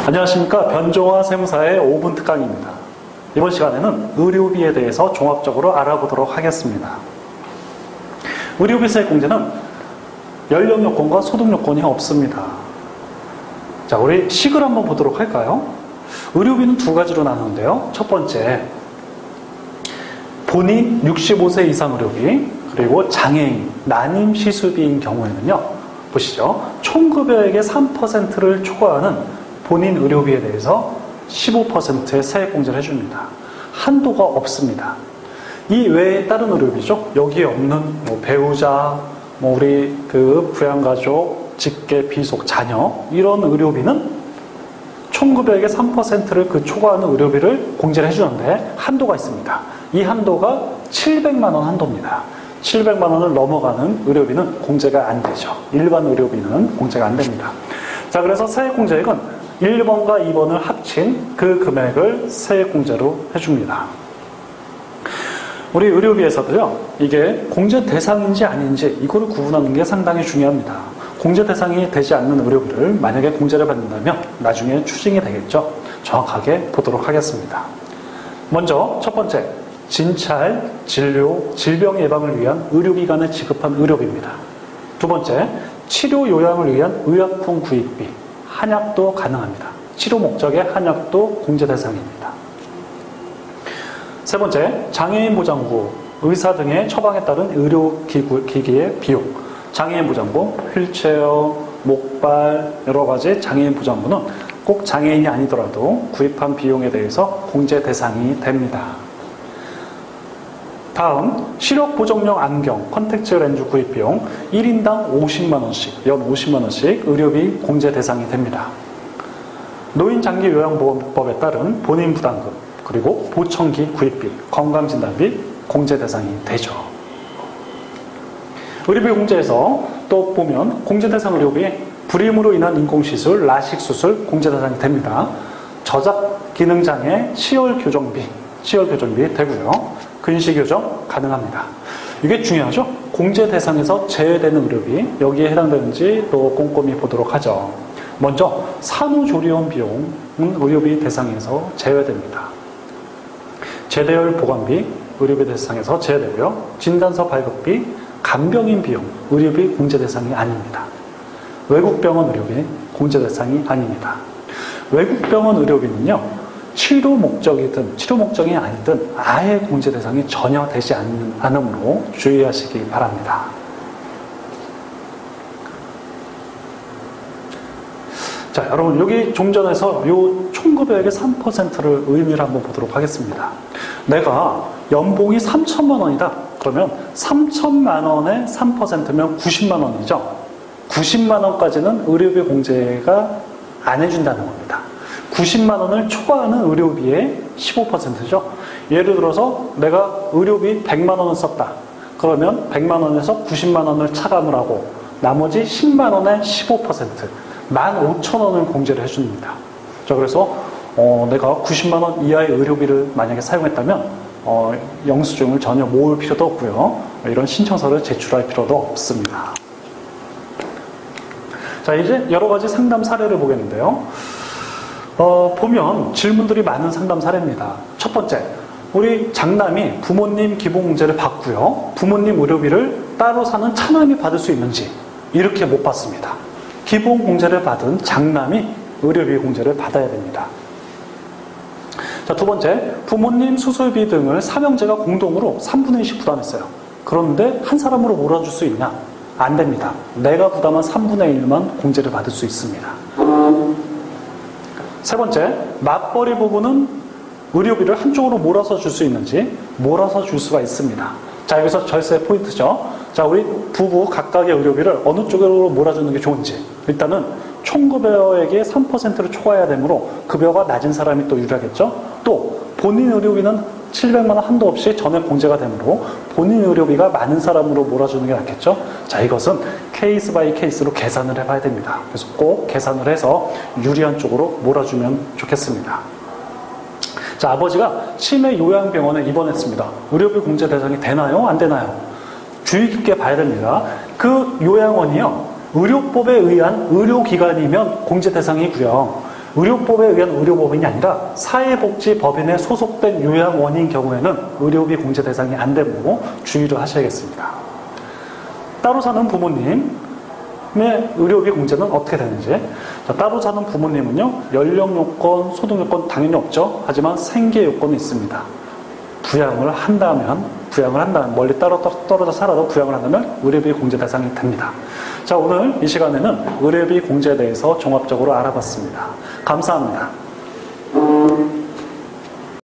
안녕하십니까. 변종화 세무사의 5분 특강입니다. 이번 시간에는 의료비에 대해서 종합적으로 알아보도록 하겠습니다. 의료비 세액 공제는 연령 요건과 소득 요건이 없습니다. 자, 우리 식을 한번 보도록 할까요? 의료비는 두 가지로 나누는데요. 첫 번째, 본인 65세 이상 의료비, 그리고 장애인, 난임 시술비인 경우에는요, 보시죠. 총급여액의 3%를 초과하는 본인 의료비에 대해서 15%의 세액 공제를 해줍니다. 한도가 없습니다. 이 외에 다른 의료비죠. 여기에 없는 배우자, 우리 부양가족, 직계, 비속, 자녀 이런 의료비는 총급여액의 3%를 초과하는 의료비를 공제를 해주는데 한도가 있습니다. 이 한도가 700만 원 한도입니다. 700만 원을 넘어가는 의료비는 공제가 안 되죠. 일반 의료비는 공제가 안 됩니다. 자, 그래서 세액 공제액은 1번과 2번을 합친 그 금액을 세액 공제로 해줍니다. 우리 의료비에서도요, 이게 공제 대상인지 아닌지 이거를 구분하는 게 상당히 중요합니다. 공제 대상이 되지 않는 의료비를 만약에 공제를 받는다면 나중에 추징이 되겠죠. 정확하게 보도록 하겠습니다. 먼저 첫 번째, 진찰, 진료, 질병 예방을 위한 의료기관에 지급한 의료비입니다. 두 번째, 치료 요양을 위한 의약품 구입비, 한약도 가능합니다. 치료 목적의 한약도 공제 대상입니다. 세 번째, 장애인 보장구, 의사 등의 처방에 따른 의료기기의 비용, 장애인 보장구, 휠체어, 목발, 여러 가지 장애인 보장구는 꼭 장애인이 아니더라도 구입한 비용에 대해서 공제 대상이 됩니다. 다음, 시력 보정용 안경, 컨택트 렌즈 구입 비용 1인당 50만원씩, 연 50만원씩 의료비 공제 대상이 됩니다. 노인장기요양보험법에 따른 본인 부담금, 그리고 보청기 구입비, 건강진단비 공제 대상이 되죠. 의료비 공제에서 또 보면 공제 대상 의료비, 불임으로 인한 인공시술, 라식수술 공제 대상이 됩니다. 저작 기능장애, 치열교정비 되고요. 근시교정 가능합니다. 이게 중요하죠? 공제 대상에서 제외되는 의료비, 여기에 해당되는지 또 꼼꼼히 보도록 하죠. 먼저 산후조리원 비용은 의료비 대상에서 제외됩니다. 제대열 보관비, 의료비 대상에서 제외되고요. 진단서 발급비, 간병인 비용, 의료비 공제 대상이 아닙니다. 외국병원 의료비 공제 대상이 아닙니다. 외국병원 의료비는요, 치료 목적이든 치료 목적이 아니든 아예 공제 대상이 전혀 되지 않으므로 주의하시기 바랍니다. 자, 여러분 여기 좀 전에서 요 총급여액의 3%를 의미를 한번 보도록 하겠습니다. 내가 연봉이 3천만 원이다. 그러면 3천만 원의 3%면 90만 원이죠. 90만 원까지는 의료비 공제가 안 해준다는 겁니다. 90만 원을 초과하는 의료비의 15%죠. 예를 들어서 내가 의료비 100만 원을 썼다. 그러면 100만 원에서 90만 원을 차감을 하고 나머지 10만 원의 15%, 15,000원을 공제를 해줍니다. 자, 그래서 내가 90만 원 이하의 의료비를 만약에 사용했다면 영수증을 전혀 모을 필요도 없고요. 이런 신청서를 제출할 필요도 없습니다. 자, 이제 여러 가지 상담 사례를 보겠는데요. 보면 질문들이 많은 상담 사례입니다. 첫 번째, 우리 장남이 부모님 기본공제를 받고요. 부모님 의료비를 따로 사는 차남이 받을 수 있는지 이렇게 못 받습니다. 기본공제를 받은 장남이 의료비 공제를 받아야 됩니다. 자, 두 번째, 부모님 수술비 등을 삼형제가 공동으로 3분의 1씩 부담했어요. 그런데 한 사람으로 몰아줄 수 있냐? 안 됩니다. 내가 부담한 3분의 1만 공제를 받을 수 있습니다. 세 번째, 맞벌이 부부는 의료비를 한쪽으로 몰아서 줄 수 있는지 몰아서 줄 수가 있습니다. 자, 여기서 절세 포인트죠. 자, 우리 부부 각각의 의료비를 어느 쪽으로 몰아주는 게 좋은지. 일단은 총급여액의 3%를 초과해야 되므로 급여가 낮은 사람이 또 유리하겠죠. 또 본인 의료비는 700만 원 한도 없이 전액 공제가 되므로 본인 의료비가 많은 사람으로 몰아주는 게 낫겠죠. 자, 이것은 케이스 바이 케이스로 계산을 해봐야 됩니다. 그래서 꼭 계산을 해서 유리한 쪽으로 몰아주면 좋겠습니다. 자, 아버지가 치매 요양병원에 입원했습니다. 의료비 공제 대상이 되나요? 안 되나요? 주의 깊게 봐야 됩니다. 그 요양원이요, 의료법에 의한 의료기관이면 공제 대상이고요. 의료법에 의한 의료법인이 아니라 사회복지법인에 소속된 요양원인 경우에는 의료비 공제 대상이 안 되므로 주의를 하셔야겠습니다. 따로 사는 부모님의 의료비 공제는 어떻게 되는지. 자, 따로 사는 부모님은요, 연령 요건, 소득 요건 당연히 없죠. 하지만 생계 요건이 있습니다. 부양을 한다면, 멀리 떨어져 살아도 부양을 한다면 의료비 공제 대상이 됩니다. 자, 오늘 이 시간에는 의료비 공제에 대해서 종합적으로 알아봤습니다. 감사합니다.